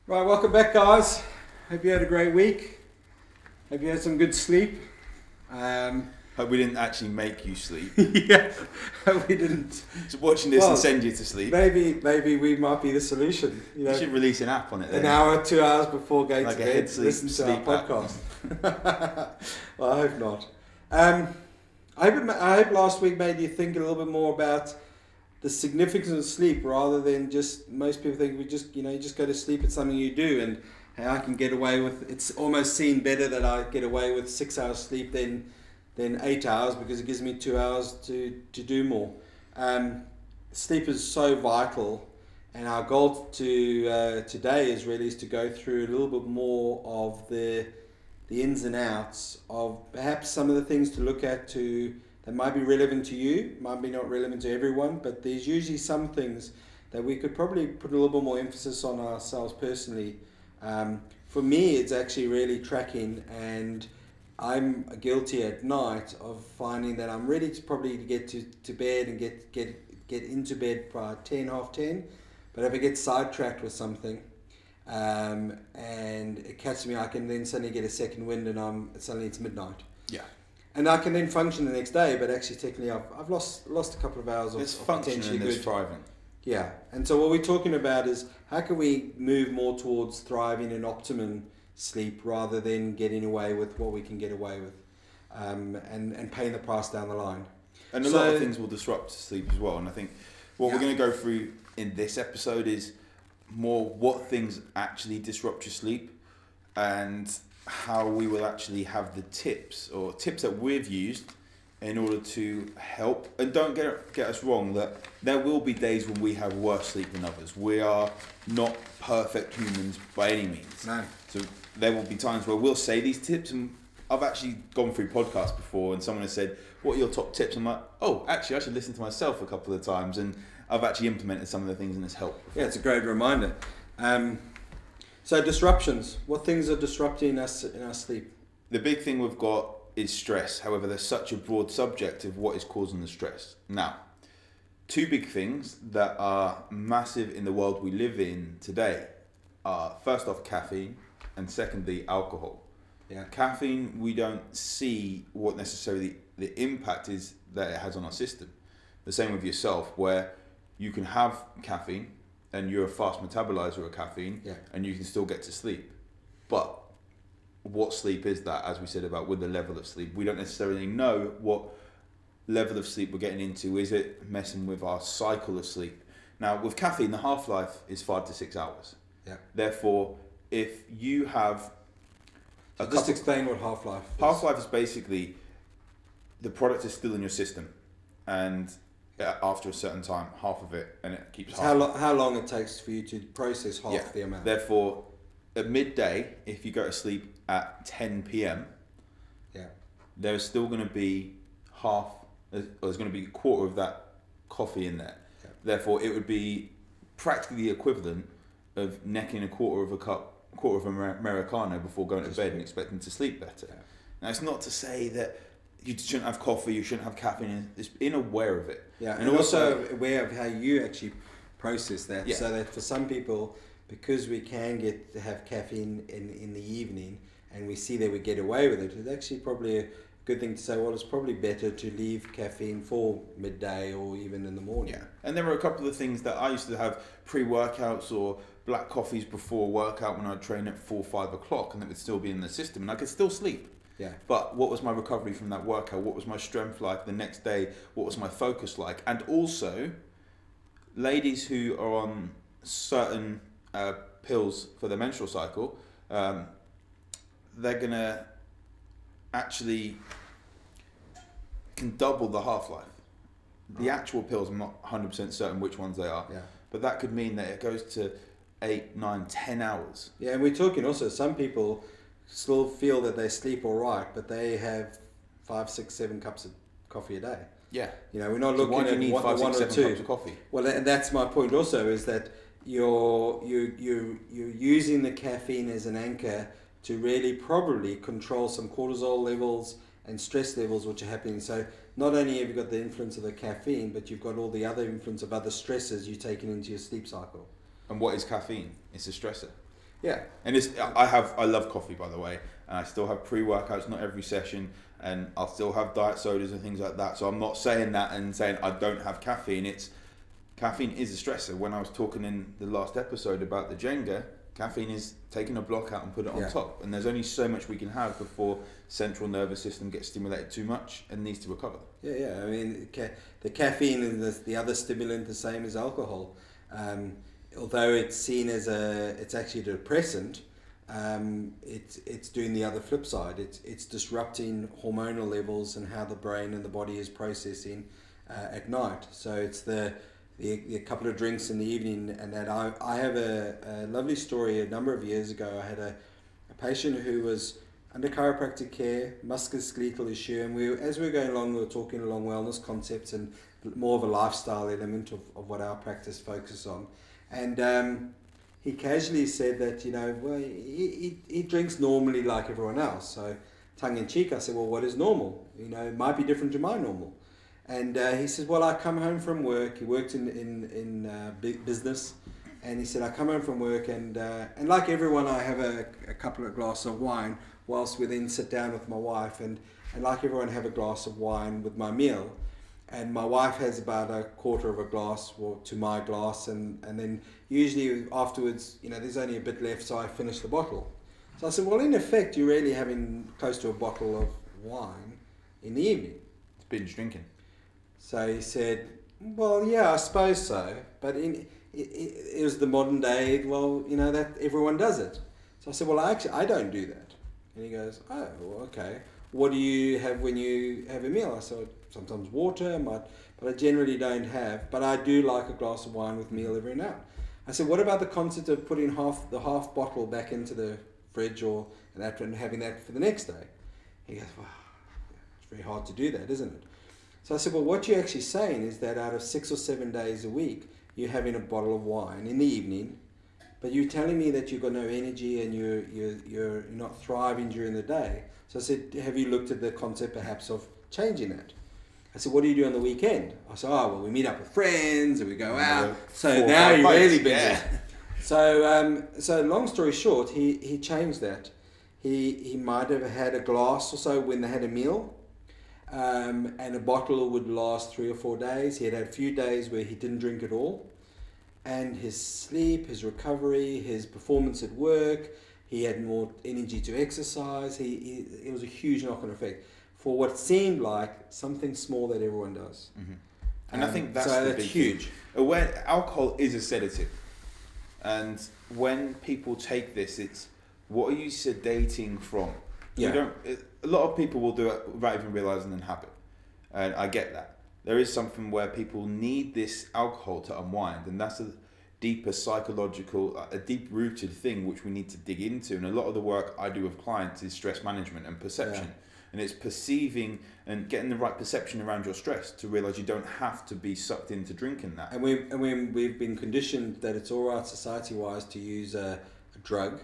Right, welcome back, guys. Hope you had a great week. Hope you had some good sleep. Hope we didn't actually make you sleep. Yeah, hope we didn't. So watching this and send you to sleep. Maybe we might be the solution. You should release an app on it. An hour, 2 hours before going like to bed, listen to our podcast. Well, I hope not. I hope last week made you think a little bit more about the significance of sleep, rather than just most people think you just go to sleep. It's something you do, and how I can get away with. It's almost seen better that I get away with 6 hours sleep than 8 hours, because it gives me 2 hours to do more. Sleep is so vital, and our goal today is to go through a little bit more of the ins and outs of perhaps some of the things to look at that might be relevant to you, might be not relevant to everyone, but there's usually some things that we could probably put a little bit more emphasis on ourselves personally. For me, it's actually really tracking, and I'm guilty at night of finding that I'm ready to probably get to bed and get into bed by 10, half 10, but if I get sidetracked with something, and it catches me, I can then suddenly get a second wind, and suddenly it's midnight. Yeah. And I can then function the next day, but actually technically I've lost a couple of hours of functioning and there's thriving. Yeah, and so what we're talking about is how can we move more towards thriving in optimum sleep, rather than getting away with what we can get away with, and paying the price down the line. And a lot of things will disrupt sleep as well. And I think what we're going to go through in this episode is more what things actually disrupt your sleep, and how we will actually have the tips that we've used in order to help. And don't get us wrong, that there will be days when we have worse sleep than others. We are not perfect humans by any means. No. So there will be times where we'll say these tips, and I've actually gone through podcasts before and someone has said, what are your top tips? I'm like, oh, actually I should listen to myself a couple of times, and I've actually implemented some of the things and it's helped. Yeah, it's a great reminder. So disruptions, what things are disrupting us in our sleep? The big thing we've got is stress. However, there's such a broad subject of what is causing the stress. Now, two big things that are massive in the world we live in today are, first off, caffeine, and secondly, alcohol. Yeah. Caffeine, we don't see what necessarily the impact is that it has on our system. The same with yourself, where you can have caffeine and you're a fast metabolizer of caffeine, and you can still get to sleep. But what sleep is that, as we said about with the level of sleep? We don't necessarily know what level of sleep we're getting into. Is it messing with our cycle of sleep? Now, with caffeine, the half-life is 5 to 6 hours. Yeah. Therefore, if you have... Just explain what half-life is. Half-life is basically the product is still in your system, and after a certain time, half of it, and it keeps how long it takes for you to process half the amount. Therefore, at midday, if you go to sleep at 10 p.m, there's still going to be there's going to be a quarter of that coffee in there. Yeah. Therefore, it would be practically the equivalent of necking a quarter of Americano before going to bed and expecting to sleep better. Yeah. Now, it's not to say that you shouldn't have coffee, you shouldn't have caffeine. Just being aware of it. Yeah, and also aware of how you actually process that. Yeah. So that for some people, because we can get to have caffeine in the evening, and we see that we get away with it, it's actually probably a good thing to say, well, it's probably better to leave caffeine for midday or even in the morning. Yeah, and there were a couple of things that I used to have pre-workouts or black coffees before workout when I'd train at 4 or 5 o'clock, and it would still be in the system, and I could still sleep. Yeah. But what was my recovery from that workout? What was my strength like the next day? What was my focus like? And also, ladies who are on certain pills for their menstrual cycle, they're gonna actually can double the half-life. The actual pills, I'm not 100% certain which ones they are, but that could mean that it goes to 8, 9, 10 hours. Yeah, and we're talking also, some people still feel that they sleep all right, but they have 5, 6, 7 cups of coffee a day. Yeah. You know, we're not looking at need 5, 6, 7 cups of coffee. Well, and that's my point also, is that you're using the caffeine as an anchor to really probably control some cortisol levels and stress levels which are happening. So not only have you got the influence of the caffeine, but you've got all the other influence of other stresses you're taking into your sleep cycle. And what is caffeine? It's a stressor. Yeah. And I love coffee, by the way, and I still have pre-workouts, not every session, and I'll still have diet sodas and things like that. So I'm not saying that and saying I don't have caffeine. Caffeine is a stressor. When I was talking in the last episode about the Jenga, caffeine is taking a block out and put it on top, and there's only so much we can have before central nervous system gets stimulated too much and needs to recover. Yeah. I mean, the caffeine and the other stimulant, the same as alcohol. Although it's seen as it's actually a depressant, it's doing the other flip side. It's disrupting hormonal levels and how the brain and the body is processing at night. So it's the couple of drinks in the evening, and that I have a lovely story. A number of years ago, I had a patient who was under chiropractic care, musculoskeletal issue, and as we were going along, we were talking along wellness concepts and more of a lifestyle element of what our practice focuses on. And he casually said that, well, he drinks normally like everyone else. So tongue in cheek, I said, well, what is normal? It might be different to my normal. And he says, well, I come home from work. He worked in big business. And he said, I come home from work and like everyone, I have a couple of glasses of wine whilst we then sit down with my wife. And like everyone, have a glass of wine with my meal. And my wife has about a quarter of a glass to my glass. And then usually afterwards, there's only a bit left, so I finish the bottle. So I said, well, in effect, you're really having close to a bottle of wine in the evening. It's binge drinking. So he said, well, yeah, I suppose so. But it was the modern day, well, that everyone does it. So I said, well, I don't do that. And he goes, oh, okay. What do you have when you have a meal? I said, sometimes water, but I generally don't have. But I do like a glass of wine with meal every now. I said, what about the concept of putting the half bottle back into the fridge and having that for the next day? He goes, well, it's very hard to do that, isn't it? So I said, well, what you're actually saying is that out of 6 or 7 days a week, you're having a bottle of wine in the evening, but you're telling me that you've got no energy and you're not thriving during the day. So I said, have you looked at the concept perhaps of changing that? I said, what do you do on the weekend? I said, oh, well, we meet up with friends and we go out. So now you're really busy. Yeah. So long story short, he changed that. He might have had a glass or so when they had a meal. And a bottle would last 3 or 4 days. He had a few days where he didn't drink at all. And his sleep, his recovery, his performance at work, he had more energy to exercise. It was a huge knock-on effect for what seemed like something small that everyone does. Mm-hmm. And I think that's the big huge thing. Alcohol is a sedative. And when people take this, it's what are you sedating from? Yeah. A lot of people will do it without even realizing and habit. And I get that. There is something where people need this alcohol to unwind, and that's a deeper psychological, a deep-rooted thing which we need to dig into. And a lot of the work I do with clients is stress management and perception. Yeah. And it's perceiving and getting the right perception around your stress to realize you don't have to be sucked into drinking that. And we've been conditioned that it's all right society-wise to use a drug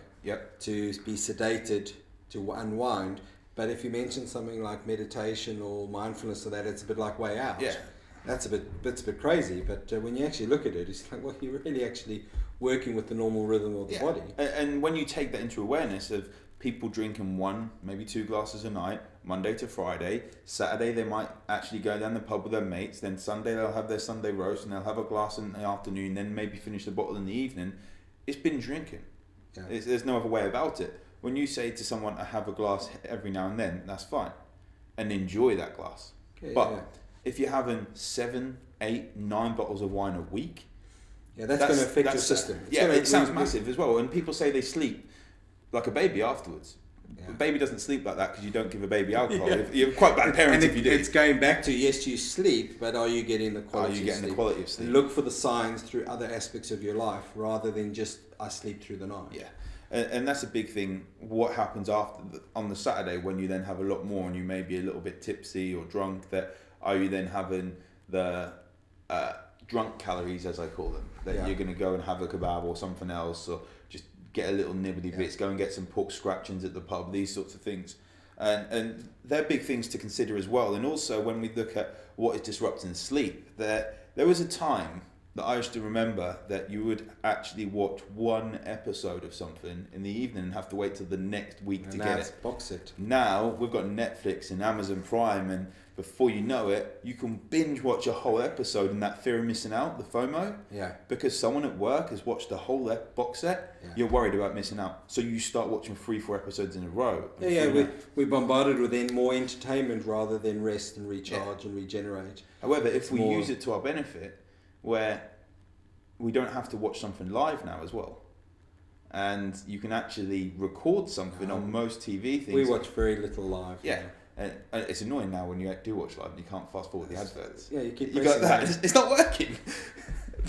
to be sedated, to unwind. But if you mention something like meditation or mindfulness or that, it's a bit like way out. Yeah. That's a bit crazy. But when you actually look at it, it's like, well, you're really actually working with the normal rhythm of the body. And when you take that into awareness of people drinking 1, maybe 2 glasses a night, Monday to Friday, Saturday they might actually go down the pub with their mates, then Sunday they'll have their Sunday roast and they'll have a glass in the afternoon, then maybe finish the bottle in the evening. It's been drinking. Yeah. There's no other way about it. When you say to someone, I have a glass every now and then, that's fine. And enjoy that glass. Okay, but if you're having 7, 8, 9 bottles of wine a week, that's going to affect your system. It sounds massive as well. And people say they sleep like a baby afterwards. Yeah. A baby doesn't sleep like that because you don't give a baby alcohol. You're quite bad parents if you do. It's going back to, yes, you sleep, but are you getting the quality of sleep? Are you getting the quality of sleep? And look for the signs through other aspects of your life rather than just, I sleep through the night. Yeah. And that's a big thing. What happens on the Saturday when you then have a lot more and you may be a little bit tipsy or drunk? That are you then having the drunk calories, as I call them? That you're going to go and have a kebab or something else, or just get a little nibbly bits, go and get some pork scratchings at the pub, these sorts of things. And they're big things to consider as well. And also when we look at what is disrupting sleep, there was a time that I used to remember that you would actually watch one episode of something in the evening and have to wait till the next week to get it. Box it. Now we've got Netflix and Amazon Prime, and before you know it, you can binge watch a whole episode, and that fear of missing out, the FOMO, because someone at work has watched the whole box set, you're worried about missing out. So you start watching 3-4 episodes in a row. We're bombarded with then more entertainment rather than rest and recharge and regenerate. However, if we use it to our benefit, where we don't have to watch something live now as well, and you can actually record something on most TV things. We watch very little live. And it's annoying now when you do watch live and you can't fast forward the adverts. Yeah, you keep. You got that? It's not working.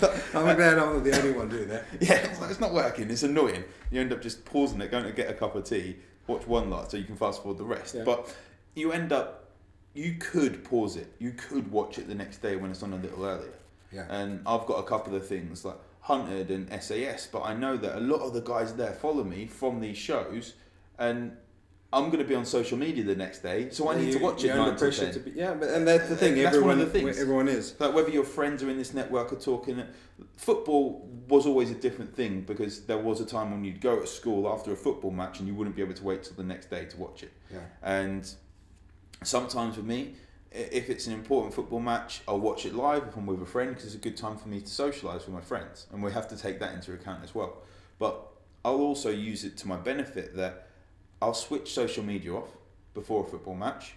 I'm glad I'm not the only one doing that. Yeah, it's not working. It's annoying. You end up just pausing it, going to get a cup of tea, watch one lot, so you can fast forward the rest. Yeah. But you could pause it. You could watch it the next day when it's on a little earlier. Yeah. And I've got a couple of things like Hunted and SAS, but I know that a lot of the guys there follow me from these shows, and I'm going to be on social media the next day, so I need to watch it. You're under pressure to be, and that's the thing. That's everyone, one of the things. Everyone is. Like whether your friends are in this network are talking. Football was always a different thing because there was a time when you'd go to school after a football match and you wouldn't be able to wait till the next day to watch it. Yeah. And sometimes with me, if it's an important football match, I'll watch it live if I'm with a friend because it's a good time for me to socialise with my friends, and we have to take that into account as well. But I'll also use it to my benefit that I'll switch social media off before a football match.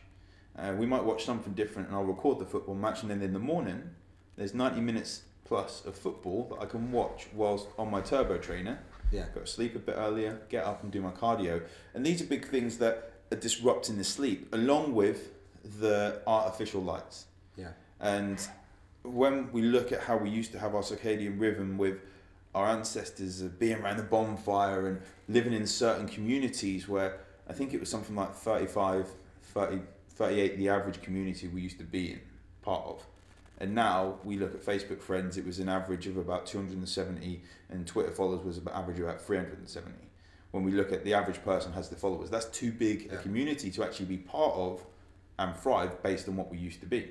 We might watch something different and I'll record the football match, and then in the morning there's 90 minutes plus of football that I can watch whilst on my turbo trainer. Go to sleep a bit earlier, get up and do my cardio. And these are big things that are disrupting the sleep, along with the artificial lights. And when we look at how we used to have our circadian rhythm with our ancestors of being around the bonfire and living in certain communities where I think it was something like 38 the average community we used to be in, part of. And now we look at Facebook friends, it was an average of about 270, and Twitter followers was an average of about 370. When we look at the average person has the followers, that's too big a community to actually be part of and thrive based on what we used to be.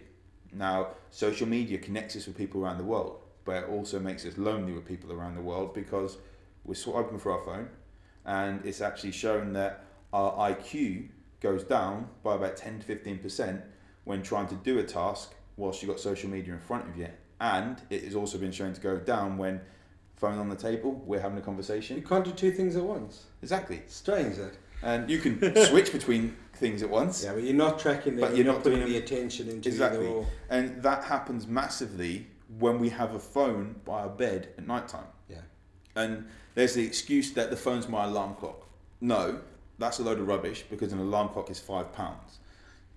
Now, social media connects us with people around the world, but it also makes us lonely with people around the world because we're swiping for our phone, and it's actually shown that our IQ goes down by about 10 to 15% when trying to do a task whilst you've got social media in front of you. And it has also been shown to go down when phone on the table, we're having a conversation. You can't do two things at once. Exactly. Strange that. And you can switch between things at once. Yeah, but you're not tracking them, but you're not putting doing the attention into exactly. either or. And that happens massively when we have a phone by our bed at night time. Yeah. And there's the excuse that the phone's my alarm clock. No, that's a load of rubbish because an alarm clock is £5.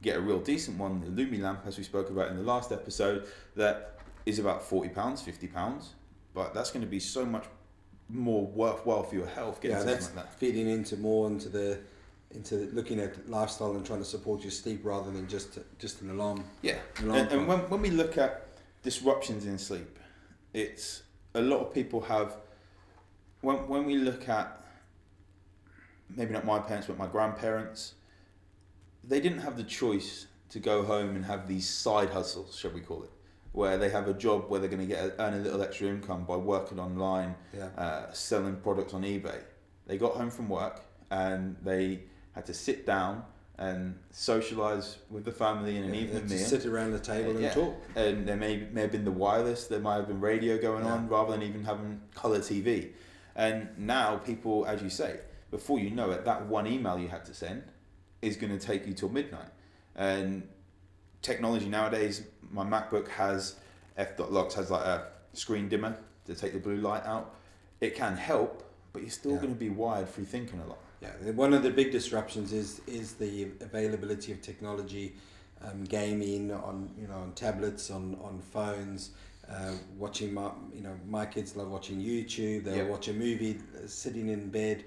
Get a real decent one, the Lumi lamp, as we spoke about in the last episode, that is about £40, £50, but that's going to be so much more worthwhile for your health. That's like that. Feeding into looking at lifestyle and trying to support your sleep rather than just an alarm. Yeah, and when we look at disruptions in sleep, it's a lot of people have. When we look at maybe not my parents but my grandparents, they didn't have the choice to go home and have these side hustles, shall we call it, where they have a job where they're going to earn a little extra income by working online, selling products on eBay. They got home from work and they had to sit down and socialise with the family in an evening meal. Sit around the table and talk. And there may have been the wireless, there might have been radio going on rather than even having colour TV. And now people, as you say, before you know it, that one email you had to send is going to take you till midnight. And technology nowadays, my MacBook has f.locks has like a screen dimmer to take the blue light out. It can help, but you're still going to be wired through thinking a lot. Yeah, one of the big disruptions is the availability of technology, gaming on tablets, on phones. Watching my kids love watching YouTube. They'll watch a movie sitting in bed.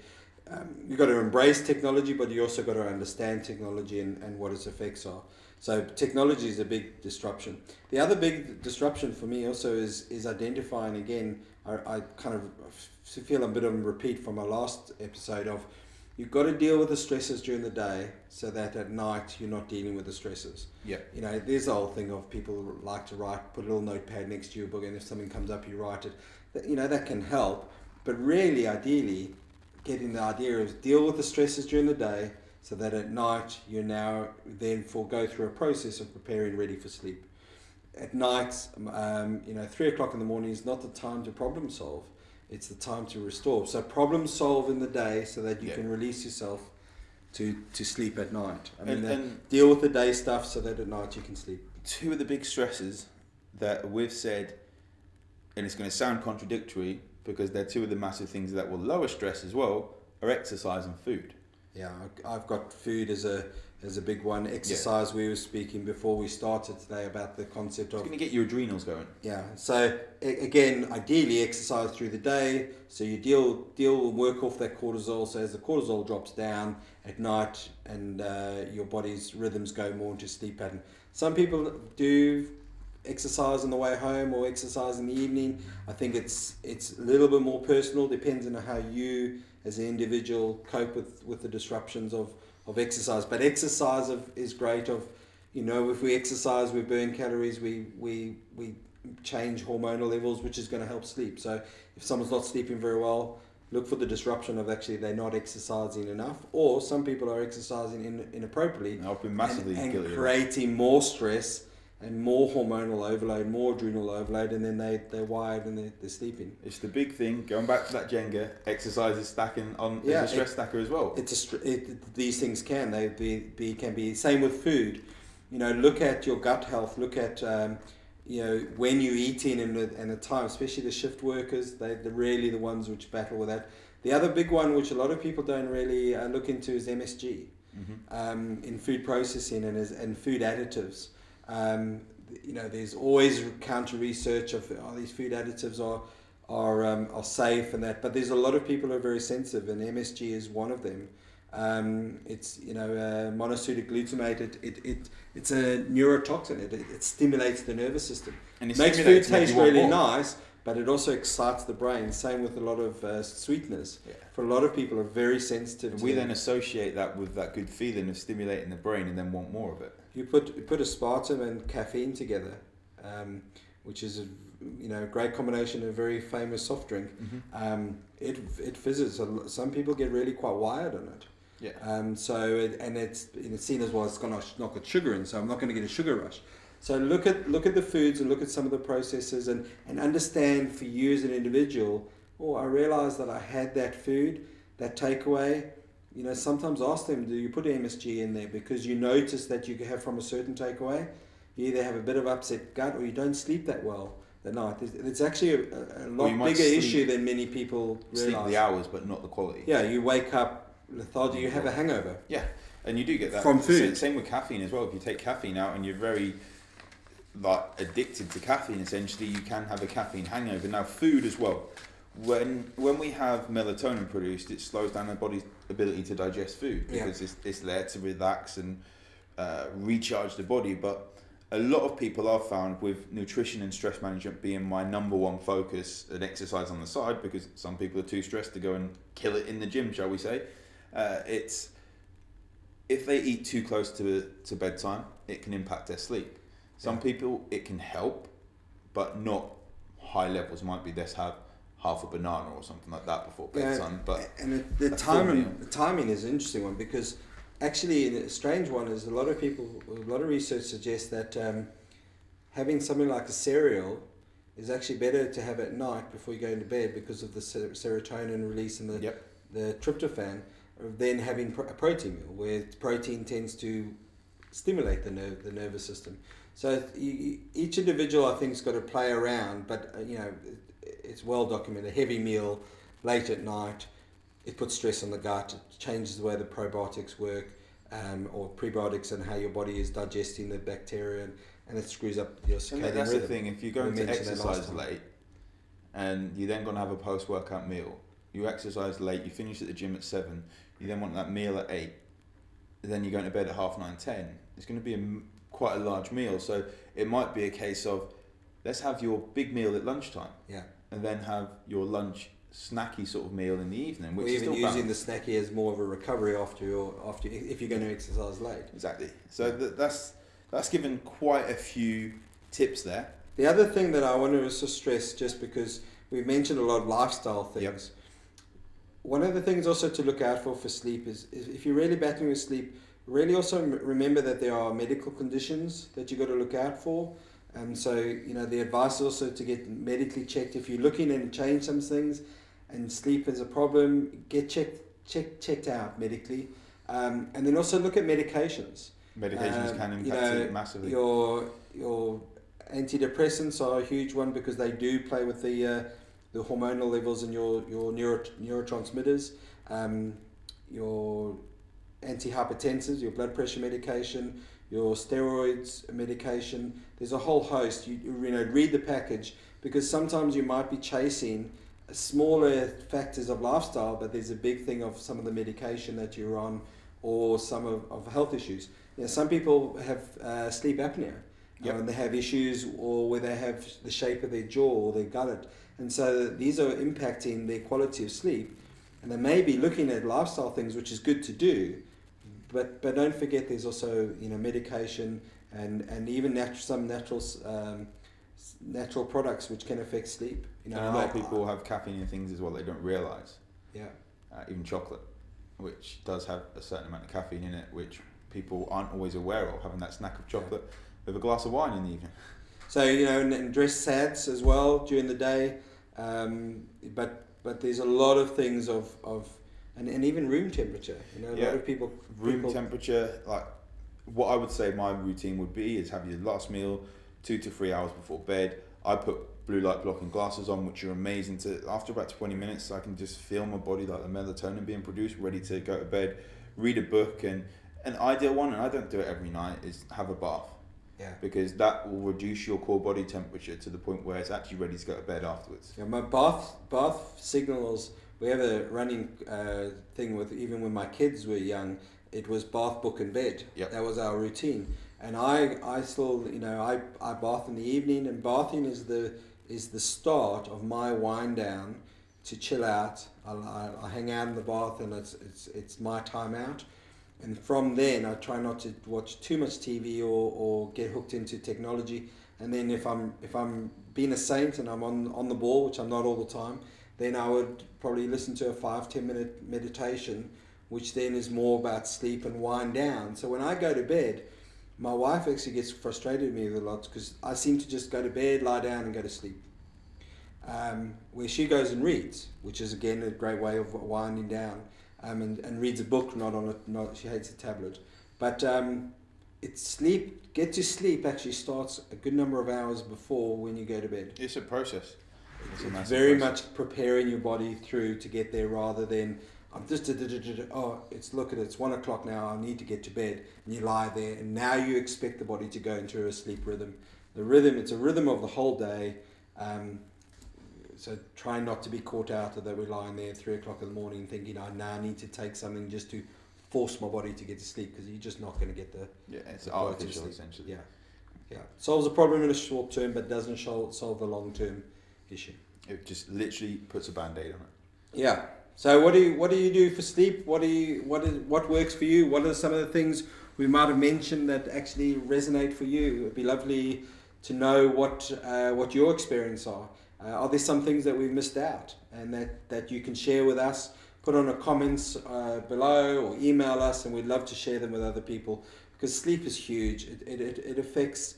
You've got to embrace technology, but you also got to understand technology and what its effects are. So technology is a big disruption. The other big disruption for me also is identifying, again, I kind of feel a bit of a repeat from our last episode of you've got to deal with the stresses during the day so that at night you're not dealing with the stresses. Yeah. You know, there's the whole thing of people like to write, put a little notepad next to your book, and if something comes up, you write it. You know, that can help. But really, ideally, getting the idea is deal with the stresses during the day so that at night you now then go through a process of preparing ready for sleep. At night, 3 o'clock in the morning is not the time to problem solve. It's the time to restore. So problem solve in the day so that you can release yourself to sleep at night. And deal with the day stuff so that at night you can sleep. Two of the big stresses that we've said, and it's going to sound contradictory because they're two of the massive things that will lower stress as well, are exercise and food. Yeah, I've got food as a big one. Exercise, we were speaking before we started today about the concept of... It's going to get your adrenals going. Yeah, so again, ideally exercise through the day, so you work off that cortisol, so as the cortisol drops down at night and your body's rhythms go more into sleep pattern. Some people do exercise on the way home or exercise in the evening. I think it's a little bit more personal, depends on how you as an individual cope with the disruptions of exercise. But exercise is great. If we exercise, we burn calories, we change hormonal levels, which is going to help sleep. So if someone's not sleeping very well, look for the disruption of actually they're not exercising enough, or some people are exercising inappropriately I've been massively guilty and creating more stress and more hormonal overload, more adrenal overload, and then they're wired and they're sleeping. It's the big thing, going back to that Jenga, exercise is stacking on is a stress stacker as well. These things can be same with food. Look at your gut health, look at when you're eating and the time, especially the shift workers, they're really the ones which battle with that. The other big one, which a lot of people don't really look into, is MSG in food processing and food additives. There's always counter research of these food additives are safe and that, but there's a lot of people who are very sensitive, and MSG is one of them. It's monosodium glutamate. It's a neurotoxin. It stimulates the nervous system. And it makes food taste really nice, but it also excites the brain. Same with a lot of sweeteners. Yeah. For a lot of people, are very sensitive. We then associate that with that good feeling of stimulating the brain, and then want more of it. You put aspartame and caffeine together, which is a great combination, a very famous soft drink. It fizzes. Some people get really quite wired on it. Yeah. It's seen as well. It's not got sugar in, so I'm not going to get a sugar rush. So look at the foods and look at some of the processes and understand for you as an individual. I realized that I had that food, that takeaway. Sometimes ask them, do you put MSG in there? Because you notice that you have from a certain takeaway, you either have a bit of upset gut or you don't sleep that well at night. It's actually a lot bigger issue than many people realize. Sleep the hours, but not the quality. Yeah, you wake up lethargic, you have a hangover. Yeah, and you do get that from food. Same with caffeine as well. If you take caffeine out and you're very addicted to caffeine, essentially, you can have a caffeine hangover. Now, food as well. When we have melatonin produced, it slows down the body's ability to digest food because it's there to relax and recharge the body. But a lot of people I've found with nutrition and stress management being my number one focus, and exercise on the side, because some people are too stressed to go and kill it in the gym, shall we say. It's if they eat too close to bedtime, it can impact their sleep. Some people it can help, but not high levels. Might be best have half a banana or something like that before bedtime. The timing is an interesting one, because actually a strange one is a lot of research suggests that having something like a cereal is actually better to have at night before you go into bed because of the serotonin release and the tryptophan, than having a protein meal, where protein tends to stimulate the nervous system. So each individual, I think, has got to play around, but it's well documented. A heavy meal late at night, it puts stress on the gut, it changes the way the probiotics work, or prebiotics, and how your body is digesting the bacteria, and it screws up your circadian rhythm. That's the thing, if you're going to exercise late, and you're then going to have a post-workout meal, you exercise late, you finish at the gym at 7, you then want that meal at 8, then you're going to bed at 9:30, 10, it's going to be quite a large meal. So it might be a case of, let's have your big meal at lunchtime, and then have your lunch snacky sort of meal in the evening, which or is even still using balanced. the snacky as more of a recovery if you're going to exercise late. Exactly. So that's given quite a few tips there. The other thing that I want to also stress, just because we've mentioned a lot of lifestyle things, Yep. one of the things also to look out for sleep is if you're really battling with sleep, really also remember that there are medical conditions that you've got to look out for. And so, the advice is also to get medically checked. If you're looking and change some things and sleep is a problem, get checked out medically. And then also look at medications. Medications can impact it massively. Your antidepressants are a huge one because they do play with the hormonal levels in your neurotransmitters. Your antihypertensives, your blood pressure medication, your steroids medication. There's a whole host. You read the package, because sometimes you might be chasing smaller factors of lifestyle, but there's a big thing of some of the medication that you're on, or some of health issues. Some people have sleep apnea. Yep. And they have issues, or where they have the shape of their jaw or their gullet, and so these are impacting their quality of sleep. And they may be looking at lifestyle things, which is good to do, but don't forget there's also medication and even some natural products which can affect sleep. And a lot of people have caffeine in things as well they don't realise. Yeah. Even chocolate, which does have a certain amount of caffeine in it, which people aren't always aware of, having that snack of chocolate with a glass of wine in the evening. So, and dress sads as well during the day. But there's a lot of things and even room temperature. A lot of people... temperature, like what I would say my routine would be is have your last meal 2 to 3 hours before bed. I put blue light blocking glasses on, which are amazing after about 20 minutes, I can just feel my body, like the melatonin being produced, ready to go to bed, read a book. And an ideal one, and I don't do it every night, is have a bath. Yeah. Because that will reduce your core body temperature to the point where it's actually ready to go to bed afterwards. Yeah, my bath signals, we have a running thing with, even when my kids were young, it was bath, book and bed. Yep. That was our routine. And I still, I bath in the evening, and bathing is the start of my wind down to chill out. I hang out in the bath, and it's my time out. And from then, I try not to watch too much TV or get hooked into technology. And then if I'm being a saint and I'm on the ball, which I'm not all the time, then I would probably listen to a 5-10 minute meditation, which then is more about sleep and wind down. So when I go to bed, my wife actually gets frustrated with me a lot, because I seem to just go to bed, lie down and go to sleep. Where she goes and reads, which is again a great way of winding down. And reads a book, not she hates a tablet. But it's sleep. Get to sleep actually starts a good number of hours before when you go to bed. It's a process. It's very much preparing your body through to get there, rather than I'm just it's 1 o'clock now, I need to get to bed, and you lie there, and now you expect the body to go into a sleep rhythm. It's a rhythm of the whole day. So try not to be caught out that we're lying there at 3 o'clock in the morning thinking, I now need to take something just to force my body to get to sleep, because you're just not going to get the... Yeah, it's artificial essentially. Yeah. Solves a problem in the short term, but doesn't solve the long term issue. It just literally puts a band-aid on it. Yeah. So what do you do for sleep? What works for you? What are some of the things we might have mentioned that actually resonate for you? It'd be lovely to know what your experience are. Are there some things that we've missed out and that you can share with us? Put on the comments below, or email us, and we'd love to share them with other people, because sleep is huge. It affects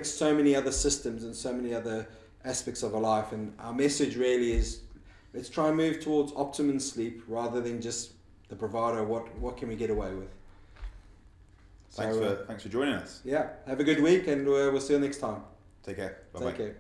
so many other systems and so many other aspects of our life. And our message really is, let's try and move towards optimum sleep rather than just the bravado. What can we get away with? Thanks for joining us. Yeah, have a good week, and we'll see you next time. Take care. Bye bye. Take care.